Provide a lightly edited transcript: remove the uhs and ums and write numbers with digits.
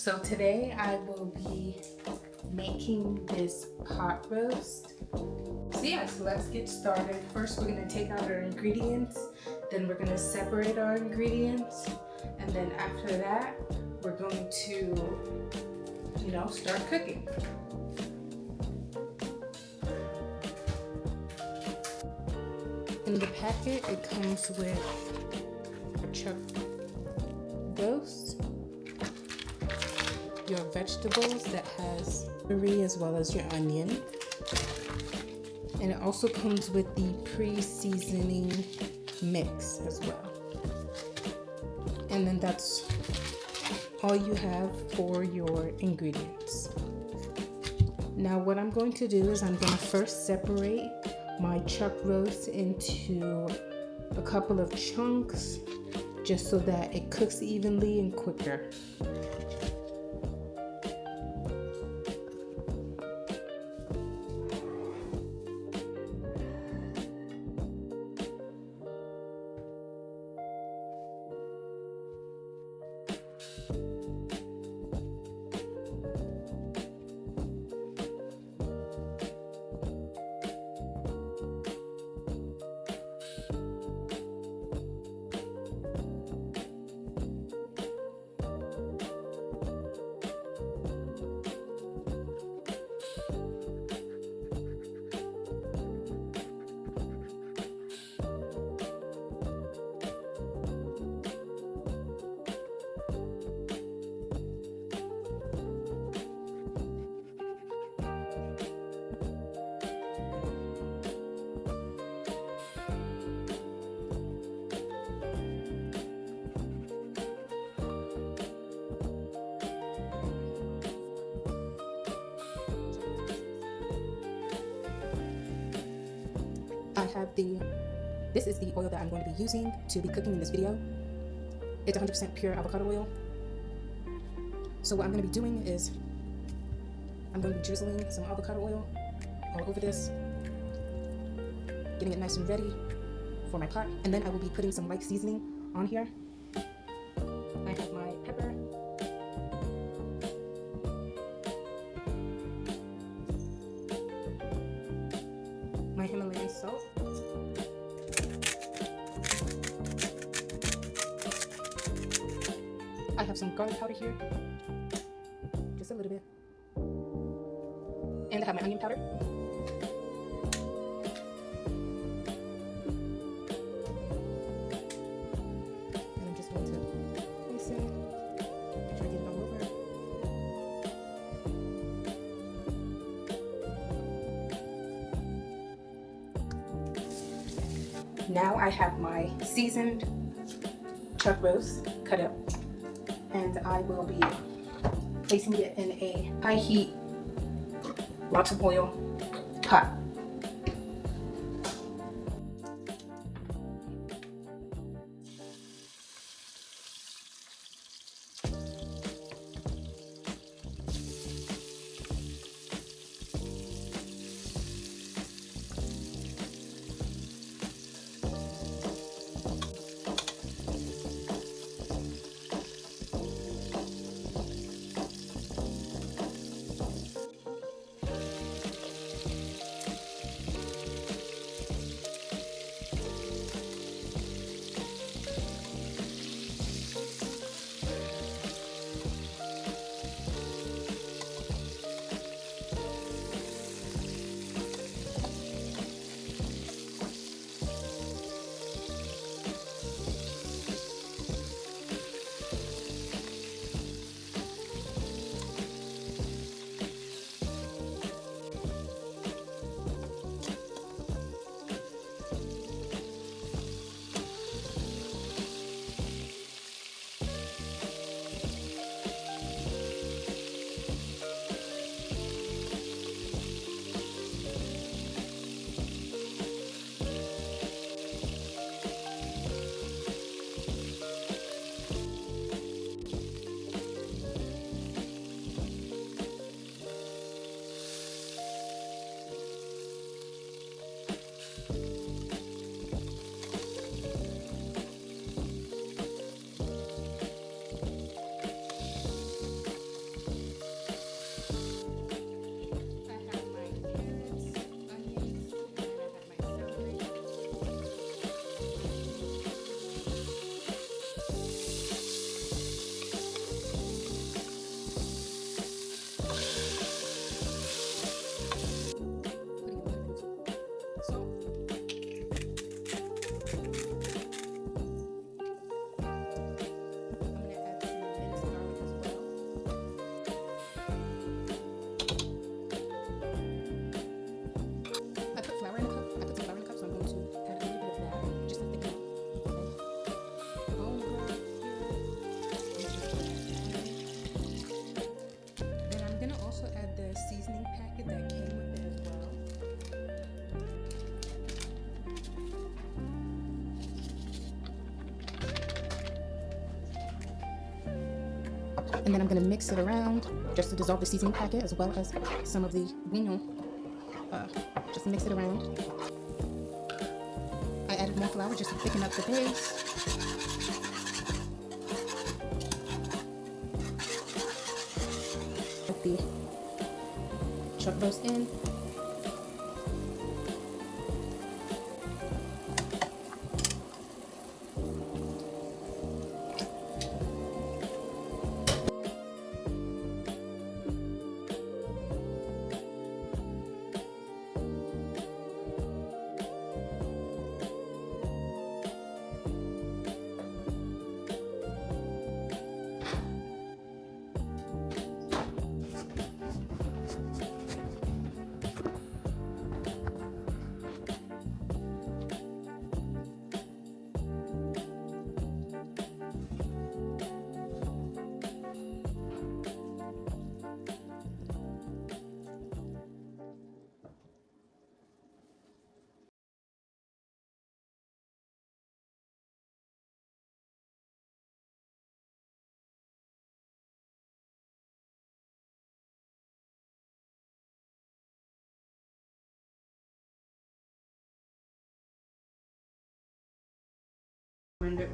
So today I will be making this pot roast. So let's get started. First we're going to take out our ingredients, then we're going to separate our ingredients, and then after that we're going to, start cooking. In the packet it comes with a chuck roast, your vegetables that has celery as well as your onion, and it also comes with the pre-seasoning mix as well. And then that's all you have for your ingredients. Now what I'm going to do is I'm going to first separate my chuck roast into a couple of chunks just so that it cooks evenly and quicker. This is the oil that I'm going to be using to be cooking in this video. It's 100% pure avocado oil. So what I'm going to be doing is I'm going to be drizzling some avocado oil all over this, getting it nice and ready for my pot, and then I will be putting some light seasoning on here. I have my pepper, my Himalayan salt, I have some garlic powder here, just a little bit, and I have my onion powder. And I'm just going to place it, try to get it all over. Now I have my seasoned chuck roast cut up, and I will be placing it in a high heat, lots of oil pot. And then I'm gonna mix it around just to dissolve the seasoning packet as well as some of the bouillon. Just mix it around. I added more flour just to thicken up the base. Put the chuck roast in. Rendered.